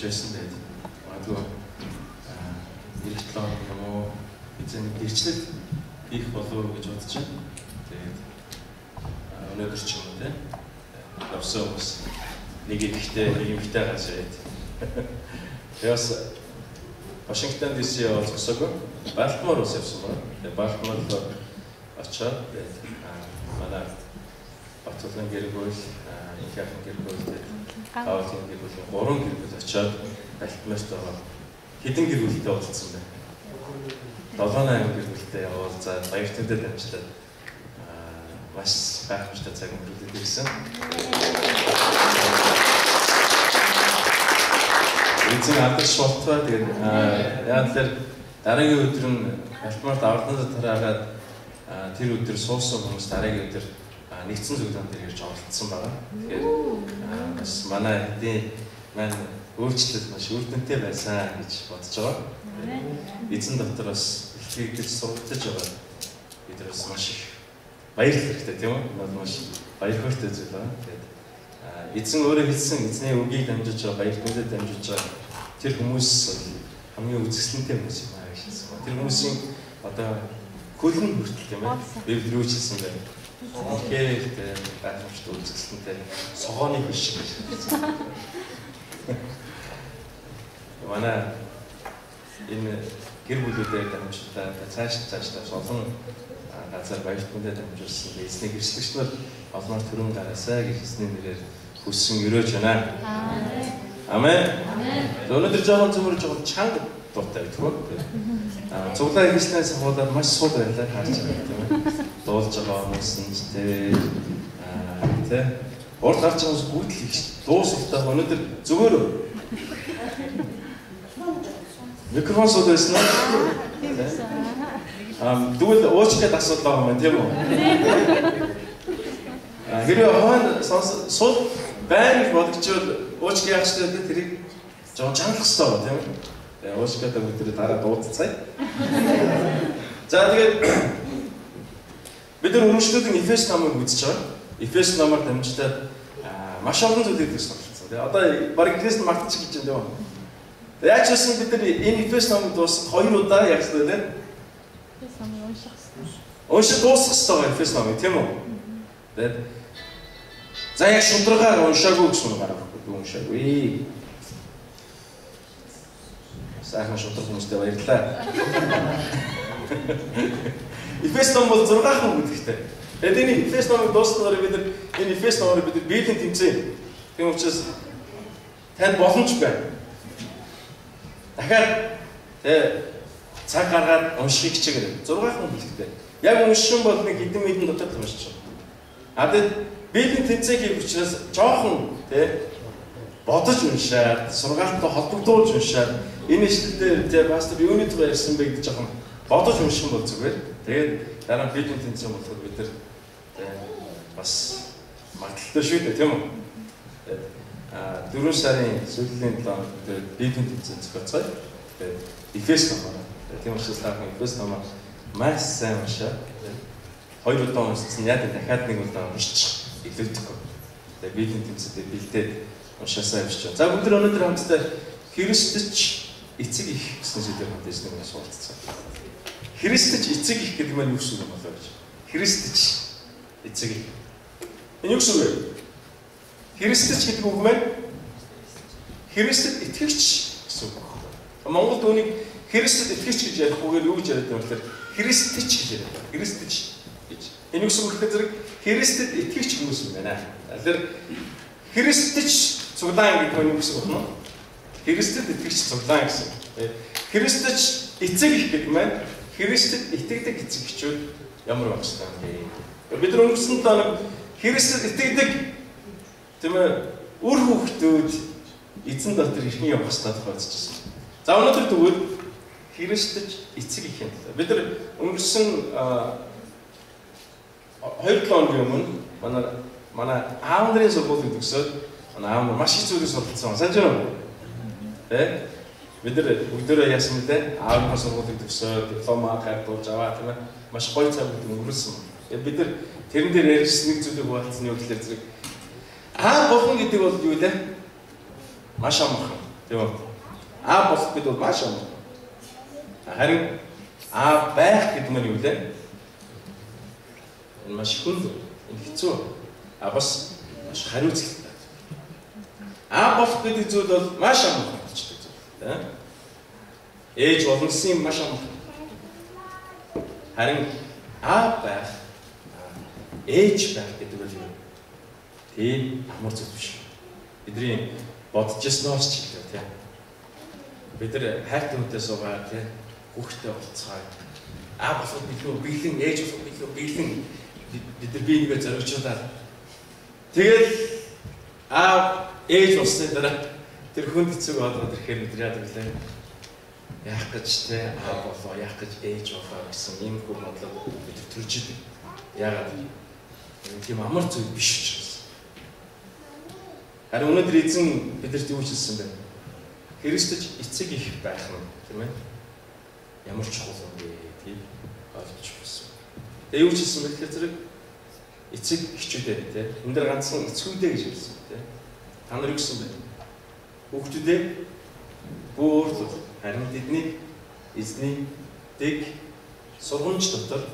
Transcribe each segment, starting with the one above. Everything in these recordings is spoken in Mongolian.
байсан байдаг. Магадгүй эх 7 хоног юм уу эзэн гэрчлэл хийх болов гэж бодож байна. Тэгээд өнөөдөр ч юм уу те явсан хүмүүс нэг ихтэй нэг юмхтэй гарч ирээд. Яс Вашингтон DC зогсоогүй Балтимор ус явсан байна. Тэгээд Балтиморт очоод манай Батлан гэргүүл инхаахан гэргүүл Аавын гэргүүл 3 гэргүүл очоод Балтиморт ороод хэдэн гэргүүлтэй уулзсан байна. 7-8 гэргүүлтэй уулзаад баяр тэмдэгт дамжлаа. Маш гайхамшигтай цаг өнгөрүүлээд ирсэн. Эцэг алдар шултгаа тэгээд яа тэгэхээр дараагийн өдөр нь Балтиморт авралын тараагаад тэр өдөр суусан хүмүүс дараагийн өдөр нэгдсэн зөвлөмж дээр ирж оролцсон байгаа. Тэгэхээр бас манай хэдийн маань өөрчлөлт маш үр дүнтэй байсан гэж бодож байгаа. Эзэн дотор бас илтгэгдэж сургагдаж байгаа. Бид бас маш их баярлах хэрэгтэй тийм үү? Маш баяр хөөртэй зүйл байна. Тэгээд эзэн өөрөө хэлсэн эзний үгийг дамжиж байгаа, баяр хөөртэй дамжиж байгаа тэр хүмүүс хамгийн үзэсгэлэнтэй хүмүүс юм аа гэж хэлсэн. Тэр хүмүүсийн одоо хөлн хүртэл тийм ээ. Би юу ч хэлсэн байх. Тэгэхээр гайхамшигт үзэсгэлэнтэй согооны биш гэж хэлсэн. Манай энэ гэр бүлүүдээр дамжуулаад цааш олон газар баяр хөөртэй дамжуулсан эзний гэрчлэгч нар олмоор төрөн гараасаа гэж эзний нэрээр хүссэн өрөөж байна. Амен. Өнөөдөр жоохон зөвмөр жоохон чанга дуртай гэх юм. Цуглаа хийснээс хуудаад маш сууд байлаа харж байгаа тийм ээ. Дуулж байгаа хүмүүс нь тэ урд гарч байгаа хүмүүс гүйтэл их дуу сувтаа өнөөдөр зүгээр микрофон сууд байсан уу? Дүүл уучгаад асуудал байгаа юм тийм үү? Хэрвээ хаваа сууд байна гэж бодогчвол уучг яах ч гэдэг тэрийг жоохон чангалах хэрэгтэй байна тийм үү? Уучгаад өдөр дараа дуудцгаая. За тэгээд бид нар өргөжлүүдийн Эфес номыг үзэж байгаа. Эфес номоор дамжуулаад маш олон зүйлийг сонирхолцсон. Тэгээ одоо баг Христ мартчих гэж байна тийм үү? Яаж ч гэсэн бид нар энэ Эфес номыг дуусгах 2 удаа ярьсан байлаа. Эфес номыг унших хэрэгтэй. Уншиж дуусгах хэрэгтэй байгаа Эфес номыг тийм үү? Тэгээд за яг шударгаар уншаагүй гэсэн гараа уншаагүй. Сайхан шудраг хүмүүстэй баярлалаа. Эфес ном бол 6 хан бүтэхтэй. Тэгээд энэ Эфес номыг дуусгахаар бид нар энэ Эфес номыг бид Библийн тэмцээн. Тийм учраас танд боломж байна. Дахиад цаг гаргаад уншихыг хичээгээрэй. 6 хан бүтэхтэй. Яг уншин бол нэг хэдэн минутын дотор уншиж байгаа. Тэгээд Библийн тэмцээн хийх учраас жоохон бодож уншаад, сургаалттай холбогдуулж уншаад энэ ишлэлээр пастор юуны тухай ярьсан бэ гэж жоохон бодож унших бол зүгээр. Тэгээд дараа нь Библийн тэмцээн болохоор бид нар бас магадaltaй шүү дээ, тийм үү? 4 сарын сүүлийн 7 хоногт Библийн тэмцээн зохиоцгоё. Тэгээд Эфес номоор. Тийм учраас таахан Эфес номоор маш сайн уншаа. 2 удаа уншсан яа дахиад нэг удаа уншчих илүүдэхгүй. Тэгээд Библийн тэмцээтэй бэлдээд уншаасаа явж байна. За бүгд өнөөдөр хамтдаа Христч эцэг их гэсэн зүйлээр хамтдаа нэг маш уулзсан. Христч эцэг их гэдэг нь юу гэсэн юм болоо гэж. Христч эцэг их. Энэ юу гэсэн үг вэ? Христч гэдэг үг маань Христэд итгэгч гэсэн үг. Монголд үүнийг Христэд итгэгч гэж ярихгүйгээр юу гэж яриад байгаа юм бэ? Христч гэж яриад байгаа. Христч гэж. Энэ юу гэсэн үг гэхээр Христэд итгэгч хүмүүс юм байна. Тэгэхээр Христч цуглаан гэдэг нь юу гэсэн үг вэ? Христэд итгэгч цуглаан гэсэн. Христч эцэг их гэдэг маань Христэд итгэдэг эцэгчүүд ямар байх вэ? Бид нар өнгөрсөн тоног Христэд итгэдэг тийм ээ үр хүүхдүүд эзэн дотор ирхэн явах хэрэгтэй тохиолдчихсон. За өнөөдөр тэгвэл Христч эцэг их юм. Бид нар өнгөрсөн 2 хоногийн өмнө манай аав нарын сургуулийг төгсөөд манай аав маш их зүйлийг суралцсан. Санаж байна уу? Бид нар бүгдөө яасан бэ? Аавын сургуулийг төгсөөд диплома гардуулж аваа тийм ээ. Маш гоё цаг өнгөрсөн. Бид нар тэрэн дээр ярьсан нэг зүйлийг хуваалцсан юу гэхээр зэрэг Болгон гэдэг бол юу вэ? Маш амархан. Тийм үү? А болох гэдэг бол маш амархан. Харин А байх гэдэг нь юу вэ? Энэ маш хүнд, хэцүү. Бас маш хариуцлагатай. А болох гэдэг зүйл бол маш амархан болчихдог зүйл. Ээж болно гэсэн юм маш амархан. Харин А байх, ээж байх гэдэг бол юу? Тийм амар зүйл биш. Бидний бодож яснаас ч хэлээ тийм. Бид нар хайртай хүнтэй суугаад тийм хүүхдтэй болцгоо. А болоход билүү биелэн, ээж болоход билүү биелэн бид нар бие нэгэ зоригжуулаад тэгэл А ээж болсны дараа тэр хүнд хэцүү болоод ирэхээр бид яадаг лээ. Яах гэж те А болоо, яах гэж ээж болоо гэсэн ийм хүү бодлоо бид төрж идэг. Яагаад тийм амар зүйл биш учраас. Харин өнөөдөр эзэн бидэрт юу хэлсэн бэ? Христос эцэг их байх нь тийм ээ. Ямар чухал юм бэ тийм ойлгож байна. Тэгээ юу хэлсэн бэ гэхээр зэрэг эцэг эхчүүдээ тийм. Энд дээр ганцхан эцгүүдээ гэж хэлсэн тийм. Та нар юу гэсэн бэ? Хүүхдүүдээ бүр харин тэднийг эзний дэг сургамж дотор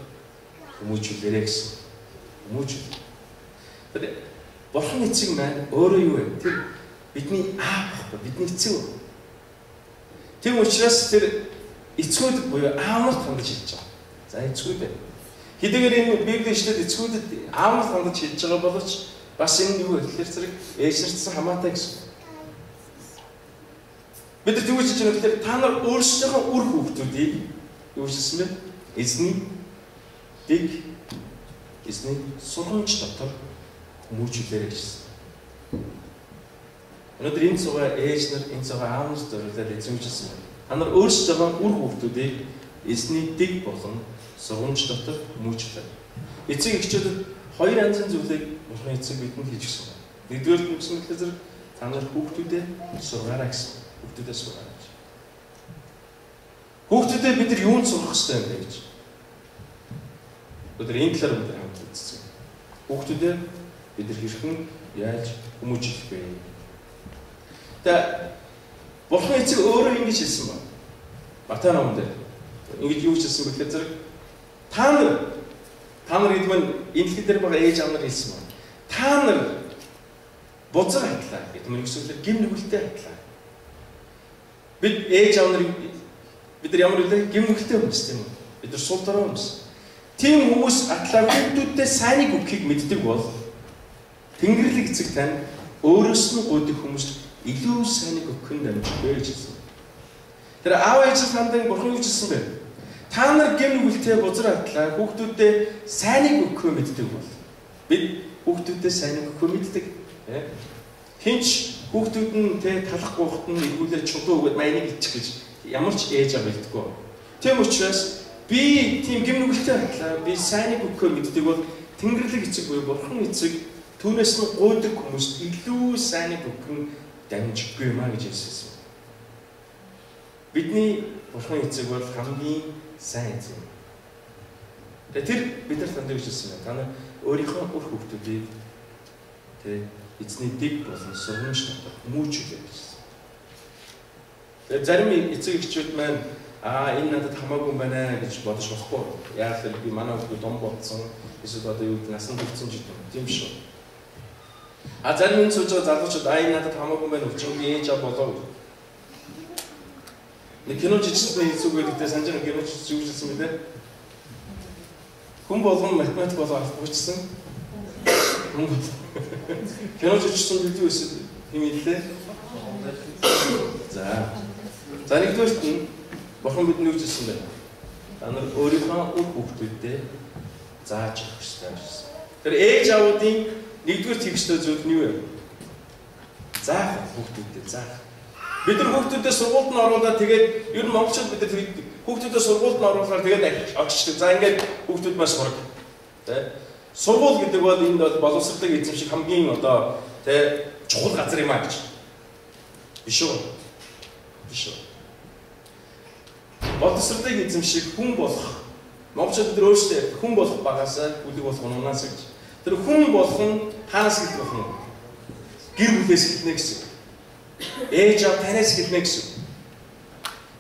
хүмүүжүүлээрэй гэсэн. Хүмүүжүүл. Тэгээд Бурхан эцэг маань өөрөө юу вэ? Тэр бидний аав баггүй, бидний эцэг баг. Тийм учраас тэр эцгүүд буюу аав нарт хандаж хэлж байгаа. За эцгүүд ээ. Хэдийгээр энэ Библийн ишлэлд эцгүүдэд аав нарт хандаж хэлж байгаа боловч бас энэ юу вэ гэхээр зэрэг ээж нартсан хамаатай гэсэн. Бид нар тэгвэл хэлж байгаа гэхээр та нар өөрсдийнхөө үр хүүхдүүдийг юу хэлсэн бэ? Эзний дэг, эзний сургамж дотор хүмүүжүүлээрэй гэсэн. Өнөөдөр энэ цугаа ээж нар, энэ цугаа аав нар зориулаад эзэмжсэн байна. Та нар өөрсдөө үр хүүхдүүдийг эзний дэг болон сургамж дотор хүмүүжүүлээрэй. Эцэг эхчүүдэд хоёр янзын зүйлийг Бурхан эцэг бидэнд хийж өгсөн байна. Нэгдүгээр нь гэсэн мэтлээ зэрэг та нар хүүхдүүдээ сургаарай гэсэн. Хүүхдүүдээ сургаарай гэж. Хүүхдүүдээ бид нар юунд сурах ёстой юм бэ гэж. Өнөөдөр энэ талаар бид хамт үзсэн. Хүүхдүүдээ бид нар хэрхэн яаж хүмүүжүүлэх вэ? Тэгээ Бурхан эцэг өөрөө ингэж хэлсэн байна. Матай номон дээр ингэж юу хэлсэн бэ гэхээр зэрэг та нар гэдэг нь энэ дэлхий дээр байгаа ээж аав нар хэлсэн байна. Та нар бузар хатлаа гэдэг нь юусэлэр гим нүгэлтэй хатлаа. Бид ээж аав нар бид нар ямар үлээ гим нүгэлтэй хүмүүс тийм үү? Бид нар сул дорой хүмүүс. Тийм хүмүүс атлаа хүүхдүүдтэй сайныг өгөхийг мэддэг бол Тэнгэрлэг эцэг тань өөрөөс нь гуйдаг хүмүүст илүү сайныг өгөх нь дамжгүй гэж хэлсэн. Тэр аав ээж хандан Бурхан юу хэлсэн бэ? Та нар гим нүгэлтэй бузар хатлаа хүүхдүүдэд сайныг өгөхөө мэддэг бол бид хүүхдүүдэд сайныг өгөхөө мэддэг. Хинч хүүхдүүд нь талах гоохт нь эргүүлээд чулуу өгöd майныг ичих гэж ямар ч ээж аваа хэлдэггүй. Тийм учраас би тийм гим нүгэлтэй хатлаа би сайныг өгөхөө мэддэг бол Тэнгэрлэг эцэг буюу Бурхан эцэг түүнээс нь гуйдаг хүмүүст илүү сайныг өгөх нь дамжиггүй юм а гэж хэлсэн. Бидний Бурхан эцэг бол хамгийн сайн эцэг. Тэр бид нар танд гэж хэлсэн байна. Та нар өөрийнхөө үр хүүхдүүдийг эзний дэг болон сургамж дотор хүмүүжүүлээ гэсэн. Тэгээд зарим эцэг эхчүүд маань энэ надад хамаагүй юм байна гэж бодож болохгүй. Яг л би манай хүүхдүүд том болсон эсвэл одоо юу насан туршсан ч юм шүү. Зарим нь сууж байгаа залуучууд энэ надад хамаагүй юм байна өвчин би ээж аа болоо. Нэг кино жижигсэн хэсүүгээр санаж байгаа кино жижигсэн мэт. Хүн болгон математик болоо авчихсан. Кино жижигсэн гэдэг үс юм хэлээ. За нэгдүгээрт нь Бурхан бидний юу хэлсэн бэ? Та нар өөрийнхөө үр хүүхдүүдэд зааж өгөх ёстой гэсэн. Тэр ээж аавуудын нэгдүгээр хийх ёстой зүйл нь юу вэ? Заах хүүхдүүдэд заах. Бид нар хүүхдүүдэд сургуульд нь оруулаад тэгээд ер нь монголчууд бид нар хүүхдүүдэд сургуульд нь оруулахаар тэгээд оччихдаг. За ингээд хүүхдүүд маш сураг. Тэ? Сургууль гэдэг бол энд бол боловсролыг эзэмших хамгийн одоо тэ чухал газар юм а гэж. Биш үү? Биш үү? Боловсролыг эзэмших хүн болох монголчууд бид өөрсдөө хүн болох багасаа бүлэг болох унаас гэж. Тэр хүн болох нь хаанаас гэдэг болох нь? Гэр бүлээс эхэлнэ гэсэн. Ээж аав танаас хэлнэ гэсэн.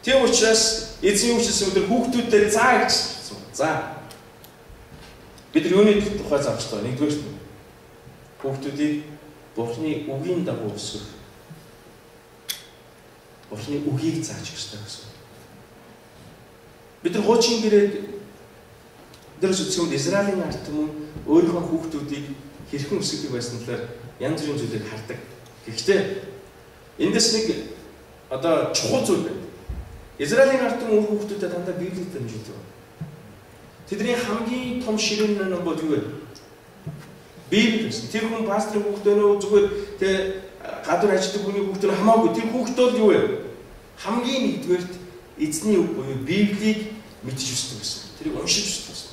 Тийм учраас эзэн юу гэсэн өдөр хүүхдүүдэд заа гэсэн. За. Бид юуны тухай зааж байгаа. Нэгдүгээр нь хүүхдүүдийг Бурхны үгийн дагуу өсгөх. Бурхны үгийг зааж өгсөн гэсэн. Бид нар хуучин гэрээд дээрс үсгэнд Израилийн ард түмэн өөрийнхөө хүүхдүүдийг хэрхэн өсгөдөг байсан талаар янз бүрийн зүйлийг хардаг. Гэхдээ эндээс нэг одоо чухал зүйл байна. Израилийн ард түмэн хүүхдүүдэд дандаа Библийг дамжуулдаг. Тэдний хамгийн том ширээ нь бол юу вэ? Библи гэсэн. Тэр хүн пастрын хүүхд өнөө зүгээр тэ гадуур ажилладаг хүний хүүхд нь хамаагүй. Тэр хүүхд бол юу вэ? Хамгийн нэгдүгээрт эзний үг буюу Библийг мэдж өсдөг гэсэн. Тэрийг уншиж өсдөг гэсэн.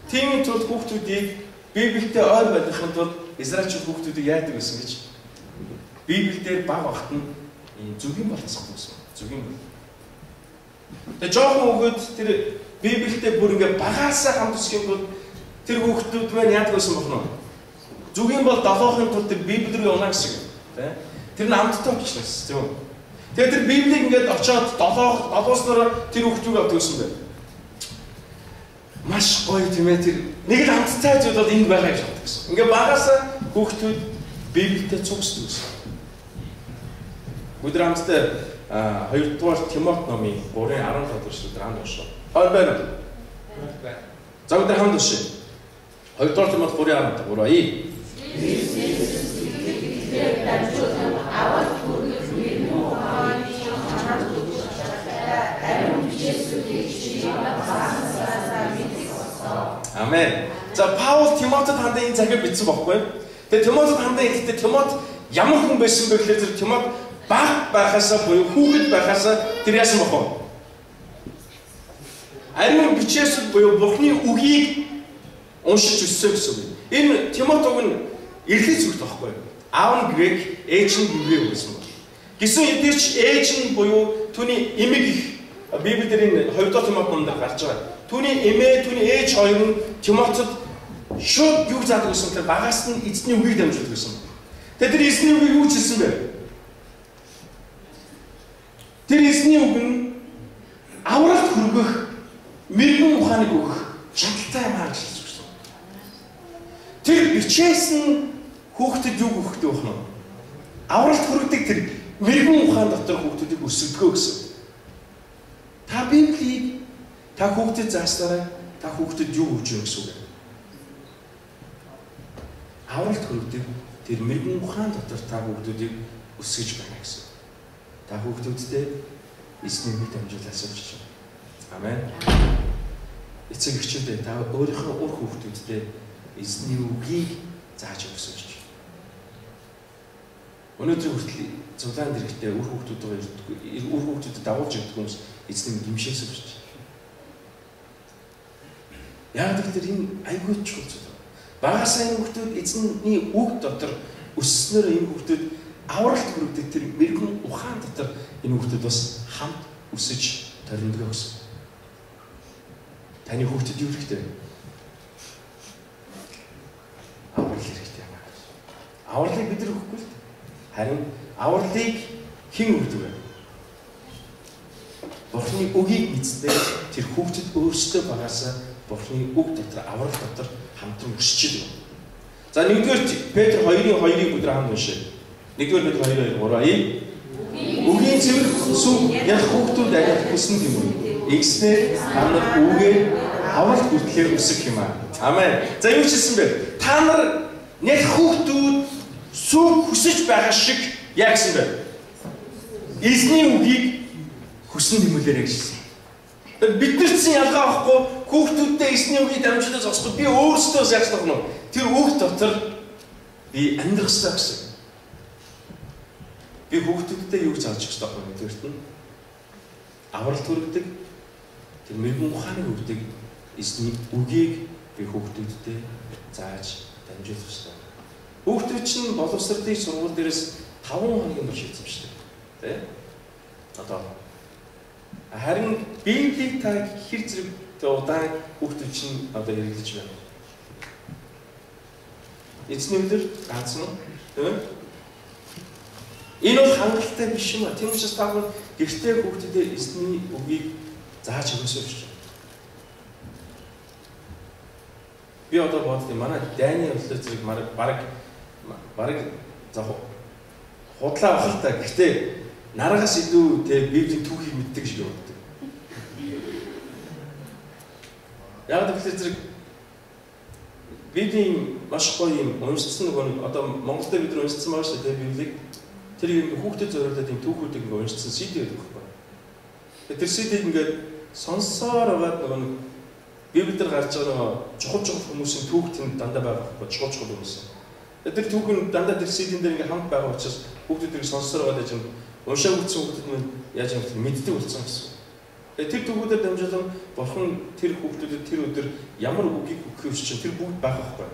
Тиймийн тулд хүүхдүүдийг Библиэд ойр байлгахын тулд Израильчууд хүүхдүүдийг яадаг гэсэн гэж Библиэлд баг багт нь зүгийн болцсон гэсэн. Зүгийн бол. Тэгээ жоохон өгөөд тэр Библиэд бүр ингээ багаасаа хамт үсгэх юм бол тэр хүүхдүүд маань яадаг байсан бохно. Зүгийн бол долоохын тулд тэр Библи рүү унаа гэсэн. Тэр нь амттай болчихлоо тийм үү? Тэгээ тэр Библийг ингээд очиод долоосноор тэр хүүхдүүд авдаг гэсэн байна. Маш гоё тийм ээ тэр нэг л амттай зүйл бол энд байгаа гэж боддог гэсэн. Ингээ багаасаа хүүхдүүд Библиэд цугсдаг гэсэн. Өдөр хамтдаа 2 дугаар Тимот номын 3:17 дугаар шүлгээр хамт уншаа. Хойд байна. За өдөр хамт уншаа. 2 дугаар Тимот 3:17. Амен. За Паул Тимотед хандаа энэ захиаг бичсэн баггүй. Тэгээ Тимотед хандаа хэлэхдээ Тимот ямар хүн байсан бэ гэхээр Тимот баг байхасаа буюу хүүхэд байхасаа тэр яасан бохоо. Ариун бичээс буюу Бурхны үгийг уншиж өссөн гэсэн үг. Энэ Тимот уг нь эрхлэх зүйл байхгүй. Аав нь грек, ээж нь еврей байсан байна. Гэсэн хэдийч ээж нь буюу түүний эмэг их Библиэр энэ 2 дахь Тимот номдор гарч байгаа. Түүний эмээ, түүний ээж хоёр нь Тимотед шууд юу заадаг гэсэн тэр багаас нь эзний үгийг дамжуулдаг гэсэн. Тэгээд тэр эзний үгийг юу хэлсэн бэ? Тэр эзний үг нь авралт хүргэх, мэрэгэн ухааныг өгөх чадaltaй юм харж хэлсэн. Тэр бичээс нь хүүхдэд юу өгөхтэй байна вэ? Авралт хүргэдэг тэр мэрэгэн ухаан дотор хүүхдүүдийг өсгөхөө гэсэн. Та Библийг та хүүхдэд зааснараа та хүүхдэд юу өгч өгөх гэсэн үг. Авралт хүргэдэг тэр мэрэгэн ухаан дотор та хүүхдүүдийг өсгөж байна гэсэн. Та хүүхдүүдтэй эзний үгийг дамжуулаад асууж байна. Амен. Эцэг эхчүүдээ та өөрийнхөө ур хүүхдүүдтэй эзний үгийг зааж өгсөж байна. Өнөөдөр хүртэл цуглаан дэрэгтэй ур хүүхдүүдэд дагуулж өгдөг хүмүүс эзний гимшээс өгч байна. Яг тэгэхээр энэ айгүй чухал зүйл. Багасаа энэ хүүхдүүд эзний үг дотор өсснөөр энэ хүүхдүүд авралт хүргэдэг тэр мэрэгэн ухаан дотор энэ хүүхдүүд бас хамт өсөж ториндог гэсэн. Таны хүүхдэд юу хэрэгтэй вэ? Аврал хэрэгтэй байна. Авралыг бид нар өгөхгүй л. Харин авралыг хэн өгдөг вэ? Бурхны үгийг мэддэг тэр хүүхдэд өөрсдөө багасаа Бурхны үг дотор аврал дотор хамтран өсч идэг. За нэгдүгээр Петр 2:2-ыг өдөр хамт уншъя. Нэгдүгээр Петр 2:2 үгийн цэвэр сүм яг хүүхдүүд агуулах хүснэ юм уу? Игснээр та нар үгээр авралт хүртлээр өсөх юм аа. Амен. За юу ч хэлсэн бэ? Та нар яг хүүхдүүд сүм хүсэж байгаа шиг яг гэсэн бэ? Эзний үгийг хүснэ гэмүүлээрэй гэсэн. Бид нар чинь ялгаа авахгүй хүүхдүүдтэй эзний үгийг дамжуулаад зогсохгүй би өөрсдөө яаж болох нь тэр үг дотор би амьдрах ёстой гэсэн. Би хүүхдүүдтэй юу зааж өгч байгаа юм гэдэгт нь авралт хүргэдэг тэр мэрэгэн ухааныг өгдөг эзний үгийг би хүүхдүүдтэй зааж дамжуулах ёстой. Хүүхдүүд чинь боловсролын сургууль дээрээс 5 хоногийн турш хийсэн шүү дээ. Тэ? Одоо харин Библийг та хэр зэрэг удаан хүүхдүүд чинь одоо хэрэглэж байна. Эцний өдөр ганцхан тийм Энэ бол хангалттай биш юм а. Тийм учраас та бүхэн гэртээ хүүхдүүдэд эзний үгийг зааж өгөөсэй гэж. Би одоо бодсон манай дайны хувьд зэрэг бараг за худлаа бахалтай. Гэхдээ наргаас илүү те Библийн түүхийг мэддэг шиг боддог. Яг тэгэхээр зэрэг Библийн маш гоё юм уншсан нөгөө одоо Монголд бид нар уншсан байгаа шүү дээ Библийг. Тэр юм хүүхдэд зориулаад юм түүхүүдийг ингээ уншсан CD гэдэг байхгүй. Тэр CD-г ингээд сонсоор байгаад нөгөө Библиэлд гарч байгаа чухал хүмүүсийн түүх тэнд дандаа байгаа байхгүй чухал хүмүүс. Тэр түүх нь дандаа тэр CD-н дээр ингээ хамт байгаа учраас хүүхдүүдийг сонсоор байгаад юм уншааг үтсэн хүүхдүүд нь яаж юм мэддэг болсон гэсэн. Тэр түүхүүдээр дамжуулан Бурхан тэр хүүхдүүдэд тэр өдөр ямар үгийг өгөх чинь тэр бүгд байгаа байхгүй.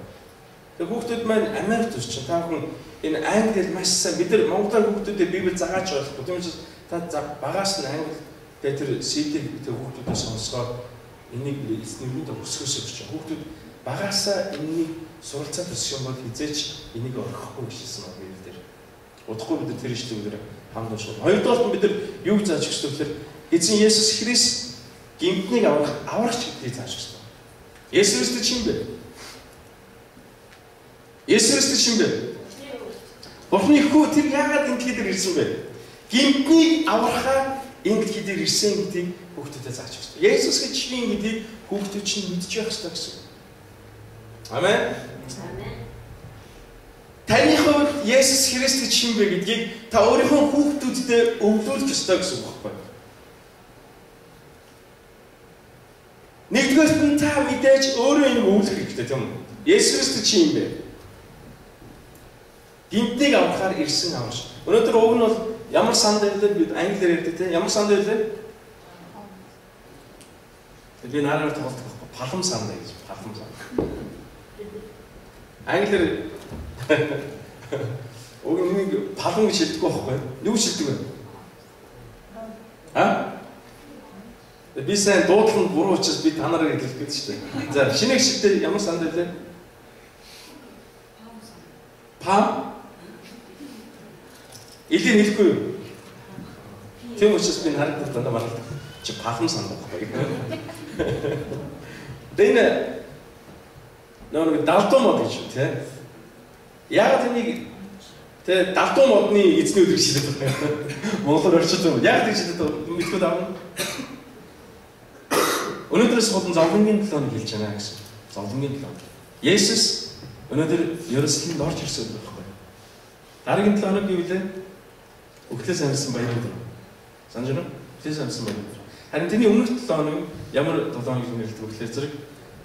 Тэр хүүхдүүд маань Америкт өсч чинь та бүхэн энэ англиэр маш сайн бид нар монголоор хүүхдүүдэд Библи зааж болохгүй. Тийм учраас та багаас нь англи тэр CD-г тэр хүүхдүүдэд сонсгоод энийг эзнийгүүд өсгөөсэй гэж байна. Хүүхдүүд багаасаа энийг суралцаад өсөх юм бол хизээч энийг орхихгүй гэсэн үг Библи дээр. Удахгүй бид тэр ишлэлээр хамт уншиж. Хоёрдугаар бид нар юуг зааж өгч гэвэл эзэн Есүс Христ гимтнийг аврагч гэдгийг зааж өгч байна. Есүс Христ чинь бэ? Есүс Христ чинь бэ? Бурхны хүү тэр яагаад энэ дэлхий дээр ирсэн бэ? Гимтнийг аврахаар энэ дэлхий дээр ирсэн гэдгийг хүүхдүүдэд зааж өгч байна. Есүс гэж чинь гэдгийг хүүхдүүд чинь мэдж байх хэрэгтэй гэсэн. Амен. Амен. Таны хувьд Есүс Христ гэж чинь бэ гэдгийг та өөрийнхөө хүүхдүүдэд өвлүүлэх ёстой гэсэн үг байхгүй юу? Нэгдүгээр нь та мэдээж өөрөө энийг өвлөх хэрэгтэй тийм үү? Есүс Христ чи юм бэ? Гинтнийг авахаар ирсэн аварч. Өнөөдөр уг нь бол ямар санд байлаа бид англиар ярьдаг тийм ямар санд байлаа? Би нараар тоглох байхгүй. Пархам санд гэж. Пархам санд. Англиар уг нь пархам гэж хэлдэг байхгүй. Юу хэлдэг вэ? Би сайн дуудлан буруу учраас би та нарыг хэлэх гэж шүү дээ. За шинэ гişтэй ямар санд байлаа? Пам. Илийн хэлэхгүй юу? Тийм учраас би нарыг дандаа маргалдаг. Чи пахам санд байхгүй. Дэнэ нөр далтуу мод гэж тийм. Яг тэнийг тэ далтуу модны эзний өдөр шилдэг байна. Монголоор орчиж байгаа. Яг тийм шилдэг мэдгүй даа. Өнөөдрөөс болон зовлонгийн 7 хоног хэлж байна гэсэн. Зовлонгийн 7 хоног. Есүс өнөөдөр Ерүсалимд орж ирсэн байхгүй. Дараагийн 7 хоног юу вэ? Өгтлөөс амьдсан баяр өдөр. Санаж байна уу? Өгтлөөс амьдсан баяр өдөр. Харин тэний өмнөх 7 хоног ямар 7 хоног нэрэлдэг вэ гэхээр зэрэг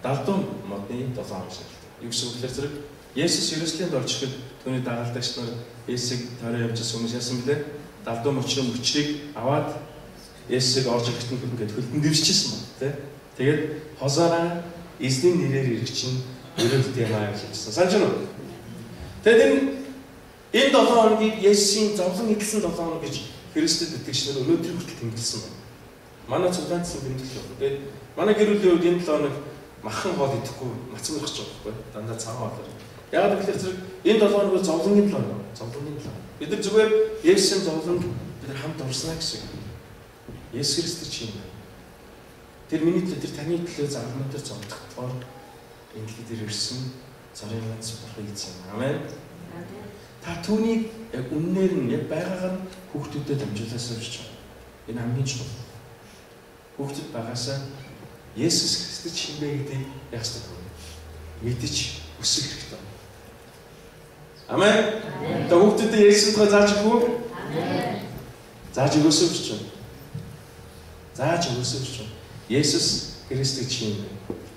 далдуу модны 7 хоног шилдэг. Юу гэсэн үг гэхээр зэрэг Есүс Ерүсалимд орж ирэхэд түүний дагалдагч нар Есүсийг тойроо явуулсан хүмүүс яасан бэлээ? Далдуу мөчрийг аваад Есүсийг орж ирэхэд ингээд хөлтөнд дэвшижсэн байна, тий? Тэгээд хозоороо эзний нэрээр ирэх чинь өрөөлтэй юм аа гэж хэлсэн. Санаж байна уу? Тэгээд энэ 7 хоногийг Есүсийн зовлон эдэлсэн 7 хоног гэж Христэд итгэгчнэр өнөөдөр хүртэл тэмдэглэсэн байна. Манай цуглаандсан тэмдэглэл байна. Тэгээд манай гэр бүлийн үед энэ 7 хоног махан хоол идэхгүй мацсан байх ч байхгүй. Дандаа цагаан хоол. Яг тэгэхээр зэрэг энэ 7 хоног бол зовлонгийн 7 хоног. Зовлонгийн 7 хоног. Бид нар зүгээр Есүсийн зовлонд бид нар хамт орснаа гэсэн. Есүс Христ чинь тэр миний төлөө тэр таны төлөө загнаа дээр зовдохоор энэ дэлхий дээр ирсэн царийн ганц Бурхан эзэн. Амен. Та түүнийг яг үннээр нь яг байгаагаар хүүхдүүдэд дамжуулаасаа гэж байна. Энэ хамгийн чухал. Хүүхдүүд багасаа Есүс Христ чинь бэ гэдгийг яг хэвээр мэдэж өсөх хэрэгтэй. Амен. Та хүүхдүүдэд Есүс тухай зааж өгөх үү? Амен. Зааж өгөөсэй гэж байна. Зааж өгөөсэй гэж байна. Есүс Христ чинь юм.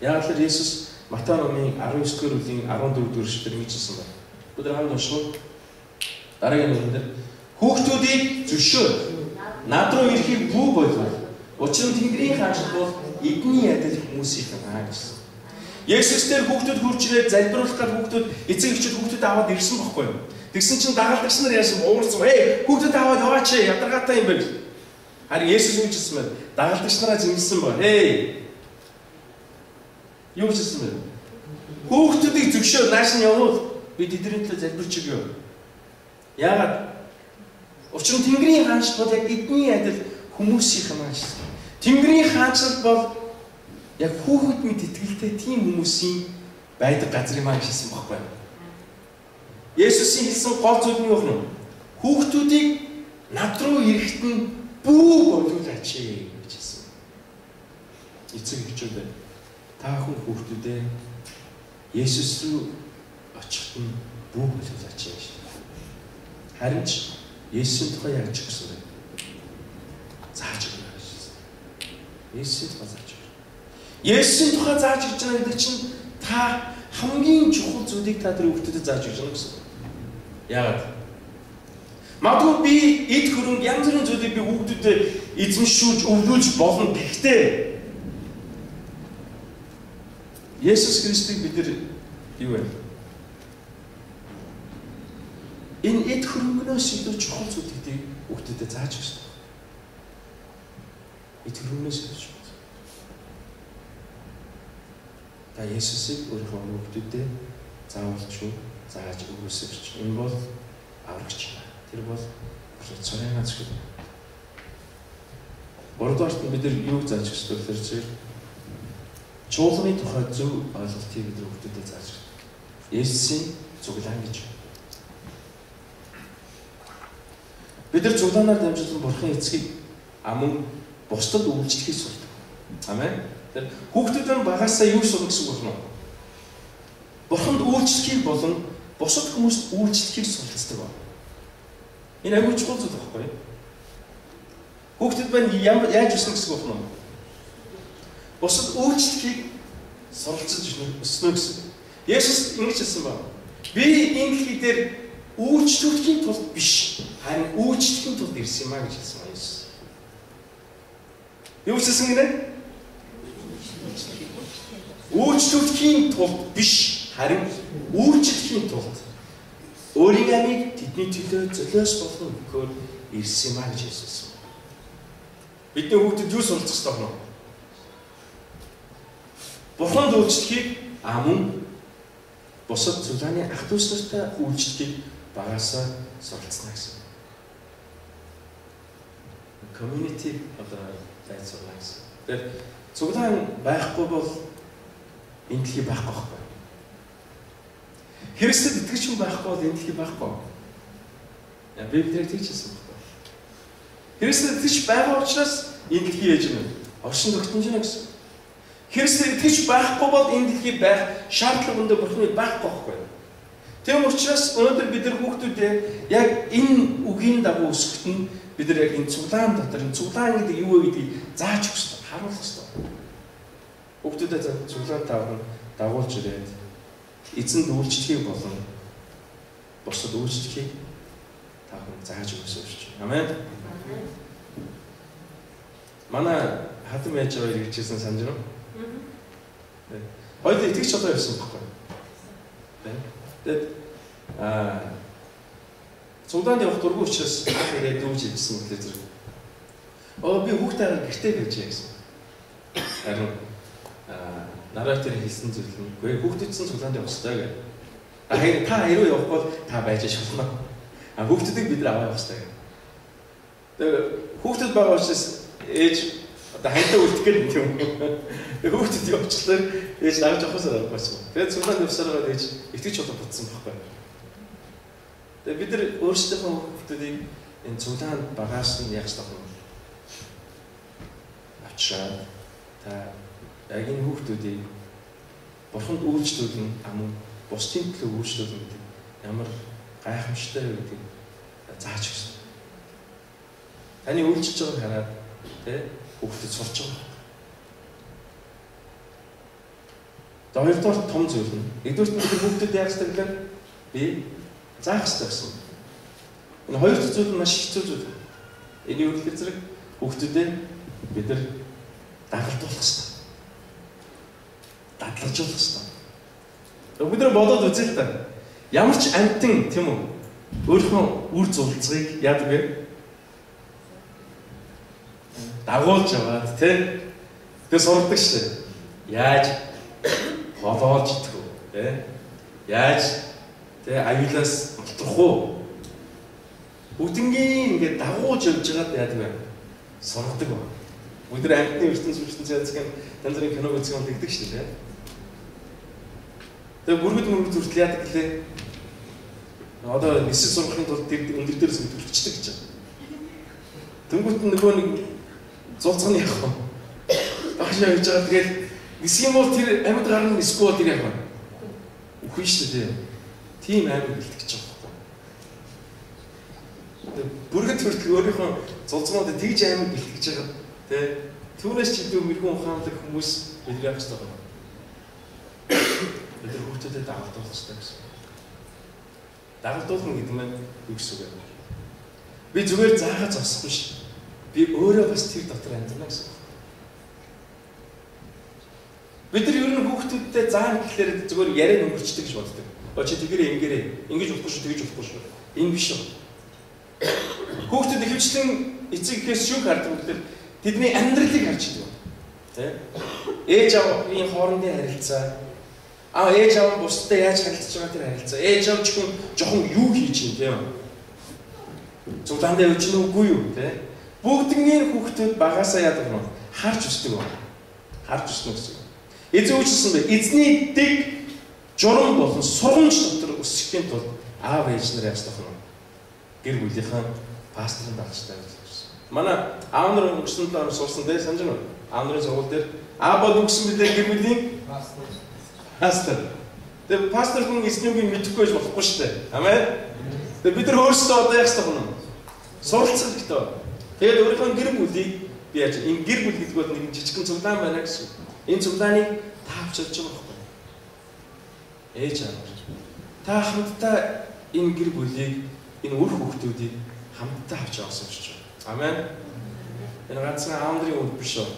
Яг л Есүс Матай номын 19-р бүлгийн 14-р эшлэлээр хэлсэн байна. Бид хамт уншгоо. Дараагийн үгнээр хүүхдүүдийг зөвшөөр. Над руу ирэхийг бүү болгоо. Учир нь Тэнгэрийн хаанчлал бол эдний ядал хүмүүсийн хаа гэсэн. Есүс дээр хүүхдүүд хурж ирээд залбируулах гад хүүхдүүд эцэг эхчүүд хүүхдүүд аваад ирсэн байхгүй юу? Тэгсэн чинь дагалдагч нар яасан уурсан. Хүүхдүүд аваад яваач ядаргаатай юм байна. Харин Есүс юу гэсэн бэ? Дагалдагч нараа зэмлсэн ба. Юу гэсэн бэ? Хүүхдүүдийг зөвшөөр нааш нь явуул. Би тэдний төлөө залбирч өгье. Яагаад? Учир нь Тэнгэрийн хаанчлал бол яг эдний адил хүмүүсийн хаанчлал. Тэнгэрийн хаанчлал бол яг хүүхэд мэд итгэлтэй тийм хүмүүсийн байдаг газар юм аа гэсэн баггүй. Есүсийн хэлсэн гол зүйл нь юу вэ? Хүүхдүүдийг над руу ирэхэд нь бүү болуулаач гэж хэлсэн. Эцэг эхчүүд та хүн хүүхдүүдээ Есүс рүү очиход нь бүү болуулаач гэж. Харин ч Есүсийн тухай яаж гэсэн бэ? Зааж өгнө гэсэн. Есүсийн тухай зааж өгнө. Есүсийн тухай зааж өгч байгаа гэдэг чинь та хамгийн чухал зүйлийг та тэр хүүхдэд зааж өгч байгаа гэсэн. Яагаад? Магадгүй би эд хөрөнгө янз бүрийн зүйлийг би хүүхдэд эзэмшүүлж өвлүүлж болно. Гэхдээ Есүс Христийг бид нар юу вэ? Энэ эд хөрөнгнөөс илүү чухал зүйлүүдийг хүүхдэд зааж өгч байна. Эд хөрөнгнөөс илүү чухал. Та Есүсийг өөрийнхөө хүүхдэд заавалчгүй зааж өгөөсөж. Энэ бол аврагч. Тэр бол цорын зүйл. Гуравдугаарт бид нар юу зааж өгч вэ гэхээр чуулганы тухай зөв ойлголтыг бид нар хүүхдэд зааж өгч. Есүсийн цуглаан гэж. Бид нар цуглаанаар дамжуулан Бурхан эцгийг аман бусдад үйлчлэхийг сурдаг. Амен. Тэр хүүхдүүд нь багасаа юу сурах гэсэн үг байна. Бурханд үйлчлэхийг болон бусад хүмүүст үйлчлэхийг суралцдаг ба. Энэ аюул чухал зүйл байхгүй юу? Хүүхдэд байна яаж өснө гэсэн үг байна. Бусад үйлчлэхийг суралцаж өснө гэсэн. Есүс ингэж хэлсэн ба. Би энэ дэлхий дээр үйлчлүүлэхийн тулд биш, харин үйлчлэхийн тулд ирсэн юм а гэж хэлсэн ба Есүс. Юу хэлсэн гинэ? Үйлчлүүлэхийн тулд биш, харин үйлчлэхийн тулд өөрийн амийг тэдний төлөө золиос болгох өгөхөөр ирсэн юм а гэж хэлсэн. Бидний хүүхдэд юу суралцах ёстой вэ? Бурханд үйлчлэхийг амун бусад цуглааны ах дүүс нартай үйлчлэхийг багасаа суралцна гэсэн. Community одоо зайлсхийх гэсэн. Тэгэхээр цуглаан байхгүй бол энэ дэлхий байхгүй байхгүй. Христэд итгэж хүн байхгүй бол энэ дэлхий байхгүй. Яа Библиэд тэгж хэлсэн байхгүй. Христэд итгэж байгаа учраас энэ дэлхий яаж юм бэ? Оршин тогтнож байна гэсэн. Христэд итгэж байхгүй бол энэ дэлхий байх шаардлага өндөө Бурханы байхгүй байхгүй. Тийм учраас өнөөдөр бид нар хүүхдүүдээ яг энэ үгийн дагуу өсгөхт нь бид нар яг энэ цуглаан дотор энэ цуглаан гэдэг юу вэ гэдгийг зааж өгөх хэрэгтэй, харуулах хэрэгтэй. Хүүхдүүдэд цуглаан таван дагуулж ирээд эзэнд үйлчлэхийг болон бусад үйлчлэхийг таван зааж өгсөж. Амен. Манай хатам яаж байгаа гэж хэлсэн санаж байна уу? Хоёул итгэж одоо явсан байхгүй. Тэгээд цуглаанд явах дургүй учраас тэгээд дүүж ирсэн мэтлээ зэрэг. Би хүүхдээ гэртээ байж яасан. Харин наратор хэлсэн зүйл нь үгүй хүүхдүүдсэн цуглаанд явах хэрэгтэй гэх. Та хэрвээ явах бол та байж шална. Хүүхдүүдийг бид нар аваа явах хэрэгтэй. Тэгээд хүүхдүүд байгаа учраас ээж одоо хандаа үлдэх гээд юм. Хүүхдүүд явчихлаа ээж навж авахсаар байсан. Тэгээд цуглаанд явсараа ээж итгэж одоо бутсан байхгүй. Тэгээд бид нар өөрсдийнхөө хүүхдүүдийг энэ цуглаанд багаас нь яах ёстой вэ? Авчраад та яг энэ хүүхдүүдийг Бурханд үйлчлүүлэн амун бусдын төлөө үйлчлүүлэн гэдэг ямар гайхамшигтай вэ гэдгийг зааж өгсөн. Таны үйлчлж байгааг хараад хүүхдэд сурч байгаа. Хоёрдугаар том зүйл нь нэгдүгээр нь хүүхдэд яаж таглаа би заах хэрэгтэй гэсэн. Энэ хоёр зүйл нь маш хэцүү зүйл. Энэ юу гэхээр зэрэг хүүхдүүдэд бид нар дагалдуулах хэрэгтэй. Дадлажуулах хэрэгтэй. Бид нар бодоод үзээ л та. Ямар ч амьтан тийм үү өөрийнхөө үр зурцгийг яадаг вэ? Дагуулж аваад тэгээ сурдаг шээ. Яаж холоолж идэх үү? Яаж аюулаас мултрах уу? Бүгднгийн ингээд дагууж явж байгаад яадаг вэ? Сургадаг ба. Өдөр амьтны ертөнцийн янз бүрийн киног үзэх юм тэгдэг шүү дээ. Тэгээ бүргэд хүртэл яадаг гэлээ. Одоо нисэж сурахын тулд тэр өндөр дээрээс төлөвчдөг гэж байна. Тэнгүүт нөгөө нэг зулцганы явах юм. Багшаа явж байгаа тэгээд нисэх юм бол тэр амьд гарна нисэхгүй бол тэр явах юм. Үгүй шүү дээ. Тийм амьд бэлтгэж байгаа байхгүй. Бүргэд хүртэл өөрийнхөө зулцгнуудыг тэгж амьд бэлтгэж байгаа. Тэ түүнээс ч илүү мэрэгэн ухаантай хүмүүс бидний явах хэрэгтэй байна. Бид хүүхдүүдэд дагалдуулах хэрэгтэй гэсэн. Дагалдуулна гэдэг нь юу гэсэн үг вэ? Би зүгээр заагаад зогсохгүй ш. Би өөрөө бас тэр дотор амьдрна гэсэн. Бид нар ер нь хүүхдүүдтэй заана гэхлээр зүгээр яриад өнгөрчдөг гэж боддог. Очи тэгэрээ ингээрээ ингэж болохгүй шүү, тэгэж болохгүй шүү. Энэ биш үү? Хүүхдүүд ихэвчлэн эцэг эхээс шүүх хардаг гэхлээр тэдний амьдралыг харж идэв. Тэ? Ээж аавын хоорондын харилцаа, ээж аав бусдад яаж харилцаж байгаа тэр харилцаа, ээж аав жоохон юу хийж юм тийм үү? Цуглаандаа явж гин үгүй юу те? Бүгднгийн хүүхдүүд багасаа яадаг юм харж өсдөг байна. Харж өснө гэсэн. Эзэн үчсэн бэ? Эзний дэг журам болон сургамж дотор өсөхийн тулд аав ээж нар яаж тахна? Гэр бүлийнхаа пасторын дагчтай гэж хэлсэн. Манай аав нар өнгөрсөн 7 хоног суусан дээ санаж байна уу? Аав нарын сургууль дээр аав бол үгсэн билээ гэр бүлийн пастор. Тэгээ пастор хүн эзнийг мэдэхгүй байж болохгүй шүү дээ. Амен. Тэгээ бид нар өөрсдөө одоо яах ёстой юм? Суралцах хэрэгтэй. Тэгээд өөрийнхөө гэр бүлийг би яаж энэ гэр бүл гэдэг бол нэг жижигхэн цуглаан байна гэсэн. Энэ цуглааныг та авчирч байгаа байхгүй. Ээж аав. Та хамтдаа энэ гэр бүлийг, энэ үр хүүхдүүдийг хамтдаа авч явсан гэж байна. Амен. Энэ ганцхан аав нарын үр биш үү?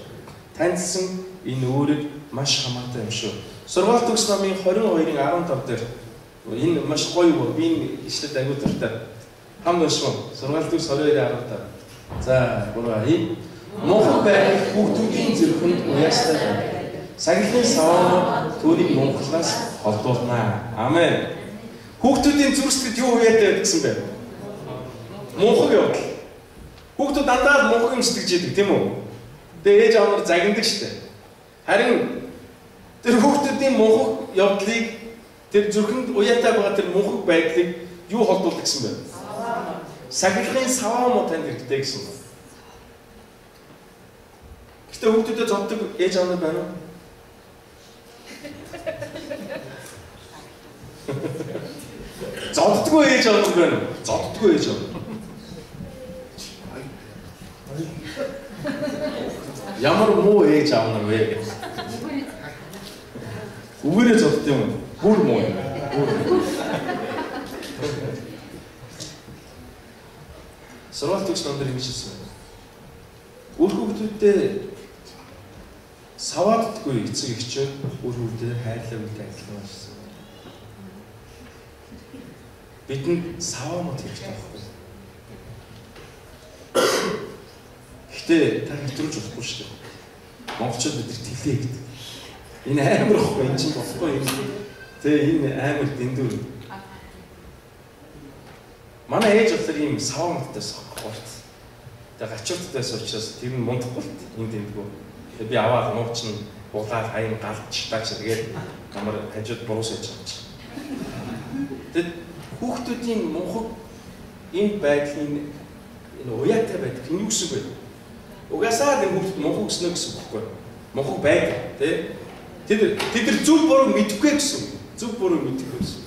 Таньсан энэ өөрийг маш хамаатай юм шүү. Сургаалт төгс намын 22-ын 15 дээр энэ маш гоё юу би энэ ишлэлд аягүй дуртай. Хам уншмаа. Сургаалт төгс 22-ын 15. За, гурван хий. Мунхан байх хүүхдүүдийн зүрхэнд уяастай байна. Сагилын саваа түүнийг мунхлаас холдуулнаа. Амен. Хүүхдүүдийн зүрх сэтгэл юу уяатай гэсэн бэ? Мунхаг явдал. Хүүхдүүд дандаа мунхаг юм сэтгэж яадаг тийм үү? Тэгээ ээж аав нар загнадаг штэ. Харин тэр хүүхдүүдийн мунхаг явдлыг тэр зүрхэнд уяатай байгаа тэр мунхаг байдлыг юу холдуулдаг гэсэн бэ? Сагилын саваа муу танд хэрэгтэй гэсэн байна. Гэтэ хүүхдүүдэд зоддог ээж аав нар байна уу? Зоддгүй ээж аав нар байна уу? Зоддгүй ээж аав. Ямар муу ээж аав нар вэ? Үгээрээ зодд юм. Бүр муу юм. Сургаалт төгс номдэр ингэж хэлсэн. Үр хүүхдүүдтэй савааддаггүй эцэг эхчүүд үр хүүхдээ хайрлаа үлдээ адилхан байсан. Бидэнд саваа мод хэрэгтэй байхгүй. Гэхдээ та хэтрүүлж болохгүй шүү дээ. Монголчууд бид тэлээ гэдэг. Энэ амар ихгүй энэ чинь болохгүй юм. Тэгээ энэ амар дэндүү. Манай ээж болохоор ийм саваа модтай сохгоорт. Тэгээ гачуудтайс учраас тэр нь мундахгүй энэ дэндгүү. Тэгээ би аваад нууч нь булаад хаян галч таач тэгээд амар хажууд буруус яж байгаа чинь. Тэгээд хүүхдүүдийн мунхаг энэ байдлын энэ уяатай байдаг энэ юу гэсэн бэ? Угаасаа тэр хүүхд мунхаг гэснэ гэсэн үг байхгүй. Мунхаг байдаг тий. Тэд нар зөв буруу мэдэхгүй гэсэн. Зөв буруу мэдэхгүй гэсэн.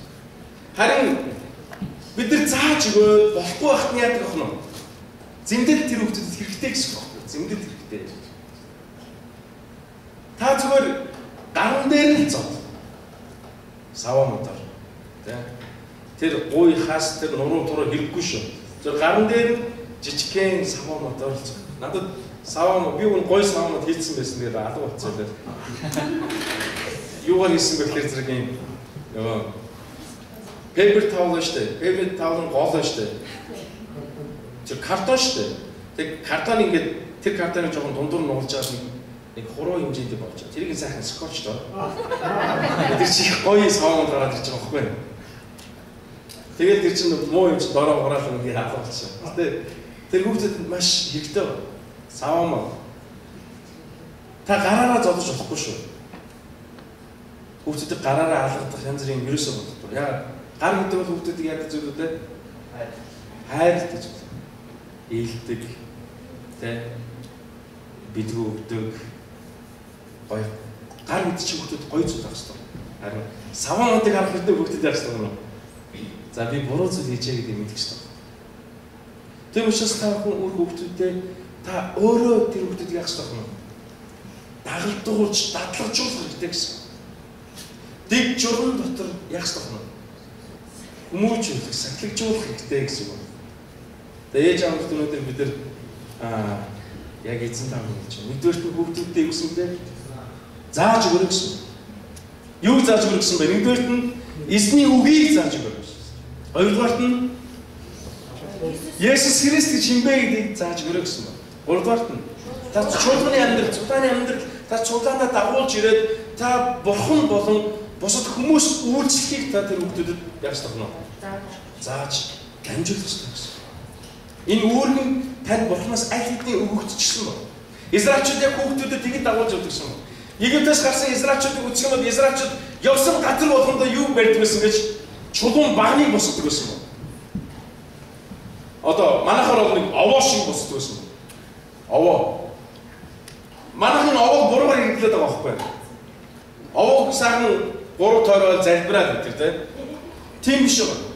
Харин бид нар зааж өгөө болохгүй байхад нь яадаг ах нь? Зэмдэл тэр хүүхдэд хэрэгтэй гэсэн үг байхгүй. Зэмдэл хэрэгтэй. Та зүгээр гаран дээр л зов. Саваа мотор. Тэ. Тэр гуй хас тэр нуруу туруу хэрэггүй шүү. Зөв гаран дээр жижигхэн саваа мотор л зов. Надад саваа би гой саваа мот хийцэн байсан дээр алга болцсон дээр. Юугаар хийсэн бэ гэхээр зэрэг юм. Нөгөө paper towel штэ. Paper towel гол штэ. Тэр картон штэ. Тэг картон ингээд тэр картоныг жоохон дундуур нуулж байгаа нэг хуруу хэмжээнд болж байгаа. Тэрийг сайхан скотч доо. Тэр чих гоё саваа гараад ирж байгаа байхгүй. Тэгээд тэр чинь муу юм чи дороо хураал ингээ хаалга болчихсон. Гэтэ тэр хүүхдэд маш хэрэгтэй байна. Саваа. Та гараараа зодож болохгүй шүү. Хүүхдэд гараараа алгадах янз бүрийн ерөөсөө болдог. Яа гар гэдэг бол хүүхдэд яадаг зүйлүүдээ хайр гэж байна. Ийдэг тэ бидгүү өгдөг гоё гар гэдэг чинь хүүхдэд гоё зүйл авах хэрэгтэй. Харин саваануудыг харах хэрэгтэй хүүхдэд яах хэрэгтэй юм. За би буруу зүйл хийжээ гэдэг мэдэх хэрэгтэй. Тэр учраас та хүн өөр хүүхдүүдээ та өөрөө тэр хүүхдүүдийг яах хэрэгтэй юм. Дагалдуулж, дадлагжуулах хэрэгтэй гэсэн. Дэг журам дотор яах хэрэгтэй юм. Хүмүүжүүлэх, сахилжуулах хэрэгтэй гэсэн юм. Тэгээд ээж аав өнөөдөр бид нар яг эзэн тав гэж байна. Нэгдүгээр нь хүүхдүүдтэй юу гэсэнтэй зааж өгөх гэсэн. Юу зааж өгөх гэсэн бэ? Нэгдүгээр нь эзний үгийг зааж өгөх гэсэн. Хоёрдугаар нь Есүс Христ гэж хинбэ гэдгийг зааж өгөх гэсэн байна. Гуравдугаар нь та чуулганы амьдрал, цуглааны амьдрал та цуглаандаа дагуулж ирээд та бурхан болон бусад хүмүүс үйлчлэхийг та тэр хүүхдүүдэд яаж тавина? Зааж дамжуулах хэрэгтэй гэсэн. Энэ үүрэг нь танд бурханаас аль хэдийн өгөгдчихсэн байна. Израильчууд яг хүүхдүүдэд тэгж дагуулж явуулсан байна. Египтээс гарсан израильчуудыг үзэх юм бол израильчууд явсан газар болгондоо юу барьдаг байсан гэж чулуун багныг босгодог байсан байна. Одоо манайхаар бол нэг овоо шиг босгодог байсан байна. Овоо. Манайхын овоог буруугаар хэрэглээд байгаа байхгүй юу? Овоог сайхан 3 тойроо залбираад гэдэг тийм биш байна.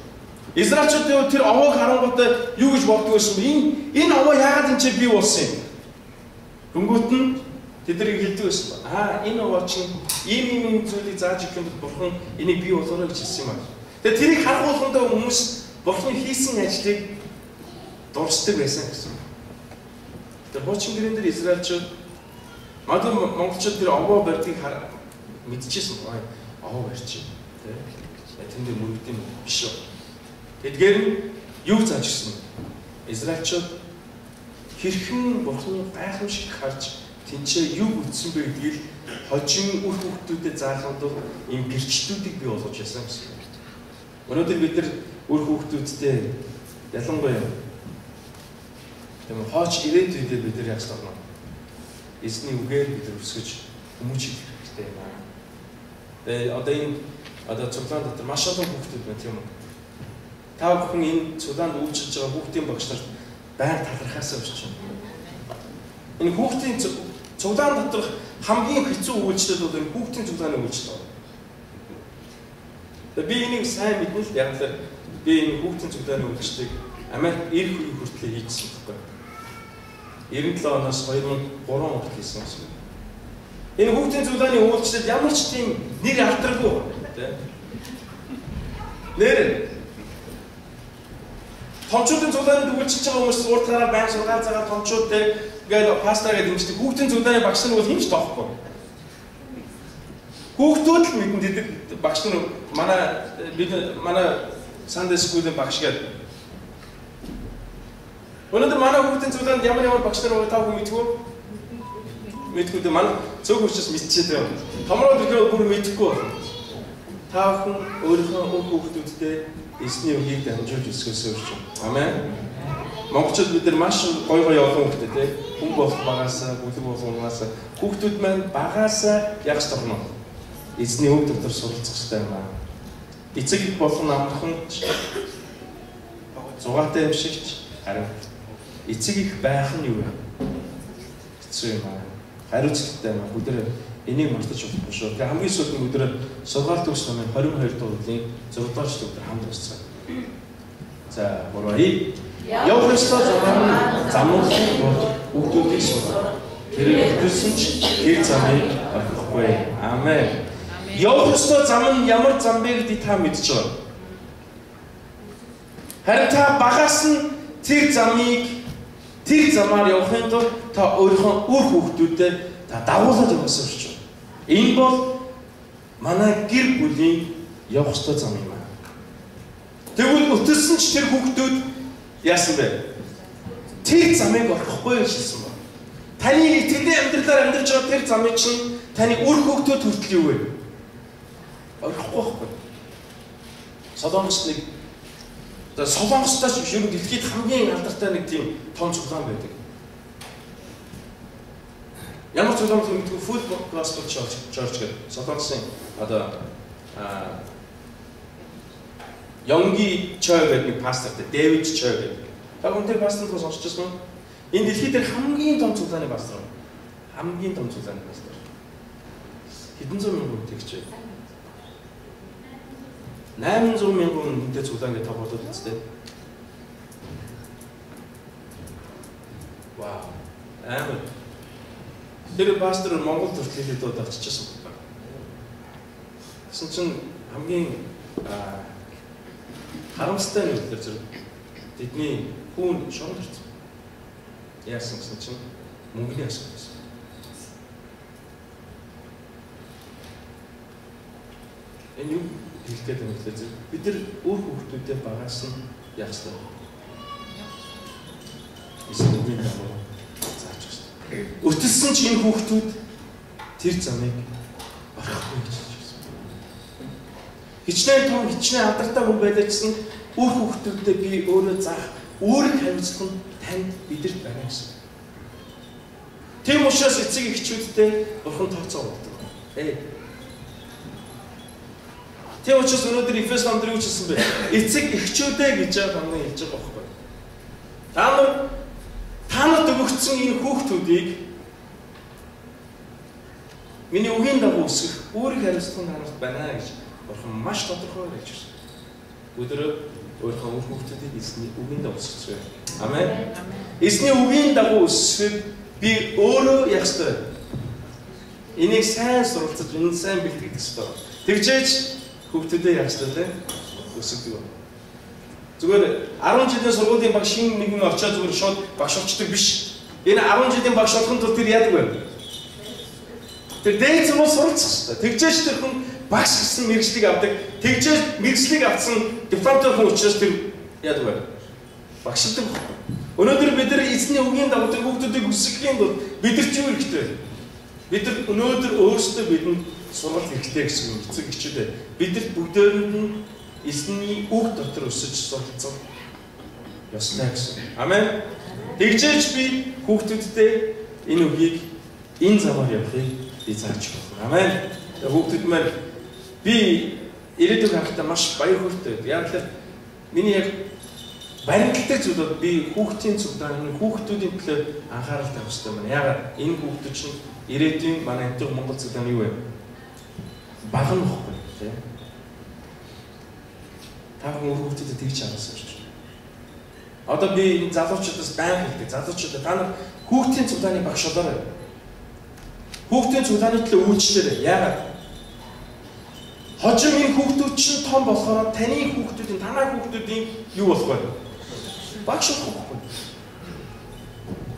Израильчууд тэр овоог харангуйтай юу гэж боддог байсан бэ? Энэ овоо яагаад энэ ч бий болсон юм? Хөнгөт нь тэднийг хэлдэг байсан ба. Энэ овоо чинь ийм зүйлийг зааж өгөх юм бол бурхан энийг бий болгоно гэж хэлсэн юм аа. Тэгээ тэрийг харгуулгандаа хүмүүс бурханы хийсэн ажлыг дурсдаг байсан гэсэн. Тэгээ хуучин гэрэн дээр израильчууд магадгүй монголчууд тэр овоо барьдгийг мэдчихсэн бай. Овоо барьчих. Тэнд мөрөгдөм биш үү? Тэдгээр нь юу зааж өгсөн бэ? Израильчууд хэрхэн бурханы гайхамшиг харж тэнцээ юу үтсэн бэ гэдгийг хожим үр хүүхдүүдэд заахад бол ийм гэрчлүүдийг бий болгож яасан гэсэн. Өнөөдөр бид нар үр хүүхдүүдтэй ялангуяа тийм хооч ирээдүйдээ бид нар яаж тавна? Эзний үгээр бид нар өсгөж хүмүүжих хэрэгтэй юм аа. Тэгээ одоо цуглаан дотор маш олон хүүхдүүд байна тийм үү? Та бүхэн энэ цуглаанд үйлчилж байгаа хүүхдийн багш нарт байнга талархаасаа өсч байна. Энэ хүүхдийн цуглаан дотор хамгийн хэцүү үйлчлэл бол энэ хүүхдийн цуглааны үйлчлэл. Би энийг сайн мэднэ л яг л би энэ хүүхдийн цуглааны үйлчлэлийг Америк эр хүрээ хүртэл хийжсэн байхгүй. 97 оноос 2003 он хүртэл хийсэн юм. Энэ хүүхдийн цуглааны үйлчлэл ямар ч тийм нэр алдаргүй тийм. Нэр томчуудын цуглаанд үйлчилж байгаа хүмүүс урд гараар байнга сургаал цагаар томчууд тэгээд пастаа гэдэг дэмждэг. Хүүхдийн цуглааны багш нар бол хинч тоохгүй. Хүүхдүүд л мэдэн тэдэг багш нар манай Sunday school-ийн багш гэдэг. Өнөөдөр манай хүүхдийн цуглаанд ямар багш нар байгаа та хүн мэдгүй. Мэдгүй дээ манай зөв хүчээс мэдчихээд байна. Томроод ирэхээр бүр мэдэхгүй байна. Та хүн өөрийнхөө хүүхдүүдтэй эзний үгийг дамжуулж өсгөөсөө өрч. Амен. Монголчууд бид нар маш гой олон хүүхдтэй тий. Хүн болох багаасаа, бүлэг болгоноос хүүхдүүд маань багаасаа яг стохно. Эзний үг дотор суралцах хэрэгтэй юм аа. Эцэг болон амхан зугаатай юм шигч харин эцэг их байх нь юу вэ? Хэцүү юм аа. Хариуцлагатай юм аа. Бүгд энийг мартаж болохгүй шүү. Тэгээ хамгийн сүүлд өдөр сургаал төгс намын 22 дугаар бүлгийн 6 дугаар өдөр хамт усцгаа. За, бороо. Явах ёстой замууд хүүхдүүдийг сургах. Тэр хөдөлсөн ч тэр замыг орхихгүй. Амен. Явах ёстой зам нь ямар зам бэ гэдгийг та мэдж байгаа. Харин та багаас нь тэр замаар явахын тулд та өөрийнхөө үр хүүхдүүдэд та дагуулж явахсан шүү. Энэ бол манай гэр бүлийн явах ёстой зам юм аа. Тэгвэл өтөлсөн ч тэр хүүхдүүд яасан бэ? Тэр замыг орхихгүй гэж хэлсэн байна. Таны итгэлийн амьдралаар амьдарч байгаа тэр замыг чинь таны үр хүүхдүүд хүртэл юу вэ? Орхихгүй байхгүй. Содомч нэг За Солонгостоос биш ер нь дэлхийд хамгийн алдартай нэг тийм том цуглаан байдаг. Ямар цуглаан гэдэг Full Gospel Church гэдэг Солонгосын одоо Йонги Чой гэдэг нэг пастортай Дэвид Чой гэдэг. Та өндөр пасторыг сонсчихсон уу? Энэ дэлхийд дээр хамгийн том цуглааны пастор. Хамгийн том цуглааны пастор. Хэдэн зуун мянган хүнтэй 800 мянган хүнтэй цуглаан гэж тоогдод үстэй. Вау. Амар. Тэр пастор Монгол төрөлхөд удаа очижсэн байна. Гэсэн чинь хамгийн харамстай нь үлдэр зэрэг тэдний хүн шонд ирсэн. Яасан гэсэн чинь мөнгөний асуудал байсан. Энэ юу хэлгээд юм бэ? Бид нар өөр хүүхдүүдэд багаас нь яах ёстой вэ? Эсвэл үгүй юм зааж байна. Өртөлсөн ч энэ хүүхдүүд тэр замыг орохгүй гэж хэлсэн. Хичнээн том, хичнээн алдартай хүн байлаа гэсэн өөр хүүхдүүдэд би өөрөө заах, өөрийг хариуцлах нь танд бидэрт байна гэсэн. Тийм учраас эцэг эхчүүдтэй бурхан тооцоо болдог. Тийм учраас өнөөдөр Эфес намдрыг юу хэлсэн бэ? Эцэг эхчүүдээ гэж хамгийн хэлж байгаа байхгүй. Та нарт өгөгдсөн энэ хүүхдүүдийг миний үгийн дагуу өсгөх, өөрийг хариуцлах нь танарт байна гэж бурхан маш тодорхой хэлж байна. Өдөр өөрийнхөө үр хүүхдүүдийг эзний үгийн дагуу өсгөцгөө. Амен. Эзний үгийн дагуу өсгөхөд би өөрөө яах ёстой вэ? Энийг сайн суралцаж, энэ сайн бэлтгэх ёстой. Тэгжээж хүүхдүүдээ яах ёстой вэ? Өсгөдөг. Зүгээр 10 жилийн сургуулийн баг шинэ нэгэн очоод зүгээр шууд багш болчдөг биш. Энэ 10 жилийн багш болохын тулд тэр яадаг вэ? Тэр дээд сургууль суралцах ёстой. Тэгжээж тэр хүн багш гэсэн мэргэжлийг авдаг. Тэгжээж мэргэжлийг авсан дипломтой хүн учраас тэр яадаг вэ? Багшилдаг. Өнөөдөр бид нар эзний үгийн дагуу тэр хүүхдүүдийг өсгөхийн тулд бидэрт юу хэрэгтэй вэ? Бид нар өнөөдөр өөрсдөө бидэнд сургалт хэрэгтэй гэсэн эцэг эхчүүдээ бидэрт бүгдөөрэнд нь эзний үг дотор өсөж суралцах ёстой гэсэн. Амен. Тэгжээж би хүүхдүүдтэй энэ үгийг энэ замаар явахыг би зааж байна. Амен. Хүүхдүүд маань би ирээдүйг харахтаа маш баяр хөөртэй. Яг л миний яг баримтлагдаг зүйлүүд би хүүхдийн цуглааны хүүхдүүдийн төлөө анхаарал тавих хэрэгтэй байна. Яагаад энэ хүүхдүүд чинь ирээдүйн манай энэ Монгол цуглааны юу вэ? Баган нөхгүй тийм. Та хүүхдүүдэд тэгж чанаас шүү. Одоо би энэ залуучуудаас байнга хэлдэг. Залуучуудаа та нар хүүхдийн цуглааны багш болоорой. Хүүхдийн цуглааны төлөө үйлчлээрэй. Яагаад? Хожим энэ хүүхдүүд чинь том болохоор таны хүүхдүүдийн, танай хүүхдүүдийн юу болох вэ? Багш болох вэ?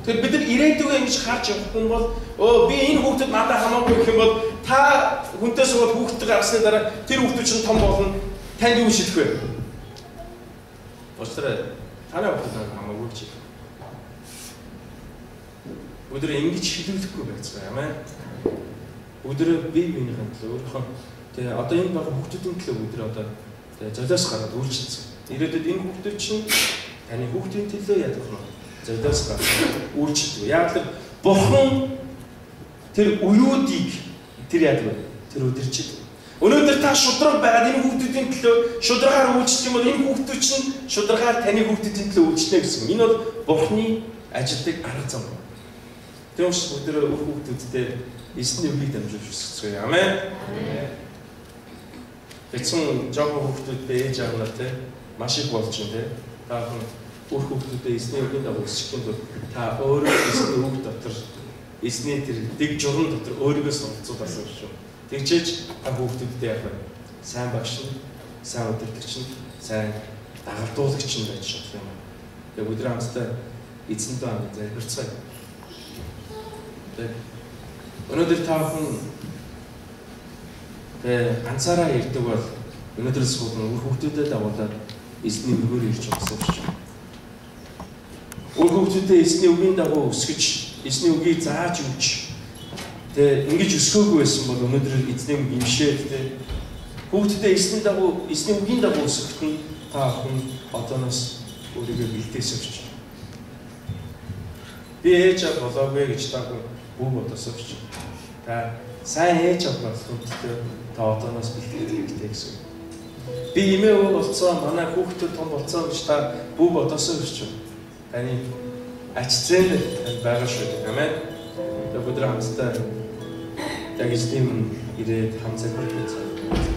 Тэгэхээр бид нар ирээдүгөө ингэж харж явах юм бол би энэ хүүхдэд надад хамаагүй гэх юм бол та хүнтэй суугаад хүүхдтэй гарсны дараа тэр хүүхдүүд чинь том болно. Танд юу шийдэх вэ? Өстрэ танай хүүхдүүд хамаагүй гэж. Өдөр ингэж хилүүлэхгүй байцгаа юм аа. Өдөр бие биенийхэн төлөө өөрийнхөө тэгээ одоо энэ баг хүүхдүүдийн төлөө өдөр одоо тэгээ золиос гараад үйлчлсэн. Ирээдүйд энэ хүүхдүүд чинь таны хүүхдийн төлөө яадаг вэ? Золиос гараад үйлчлдэг. Яг л бурхан тэр уюудыг тэр яадаг вэ? Тэр өдөрчид. Өнөөдөр та шудраг байгаад энэ хүүхдүүдийн төлөө шударгаар үйлчлэх юм бол энэ хүүхдүүд чинь шударгаар таны хүүхдүүдийн төлөө үйлчлэнэ гэсэн. Энэ бол бурханы ажилтдаг арга зам. Тэр учраас өдөр хүүхдүүдтэй эзний үгийг дамжуулж өсгөцгөө. Амен. Тэгсэн жоохон хүүхдүүдтэй ээж аавнаа те маш их болж байна те. Та өөр хүүхдүүдтэй эзний үгийн дагуу өсгөхийн тулд та өөрөө эзний үг дотор эзний тэр дэг журам дотор өөрийгөө суралцуулсан шүү. Тэгжээж та хүүхдүүдтэй яг сайн багш нь, сайн удирдагч нь, сайн дагардуулагч нь байж чадах юм. Тэгээ өдөр хамтдаа эзэнтэй хамт залбирцгаая. Өнөөдөр та бүхэн ганцаараа ирдэг бол өнөөдрөөс гадна өөр хүүхдүүдэд дагуулад эзний үгээр ирж байгаа юм. Өөр хүүхдүүдэд эзний үгийн дагуу өсгөж, эзний үгийг зааж өгч ингэж өсгөөгүй байсан бол өнөөдөр эзний үг имшээд хүүхдүүдэд эзний үгийн дагуу өсгөхт нь та охин одооноос өөрийгөө бэлтээс өгч. Би ээж авах болоогүй гэж та бүх бодосоо өгч. Та сайн ээж авах боломжтой та одооноос бэлтгэх хэрэгтэй гэсэн. Би эмээ өвөө болцсон, манай хүүхдүүд том болцсон гэж та бүх бодосоо өгч. Таны ач зээл танд байгаа шүү. Амен. Тэгээд бүгд хамтдаа яг ийм ирээд хамт залбирч үзье.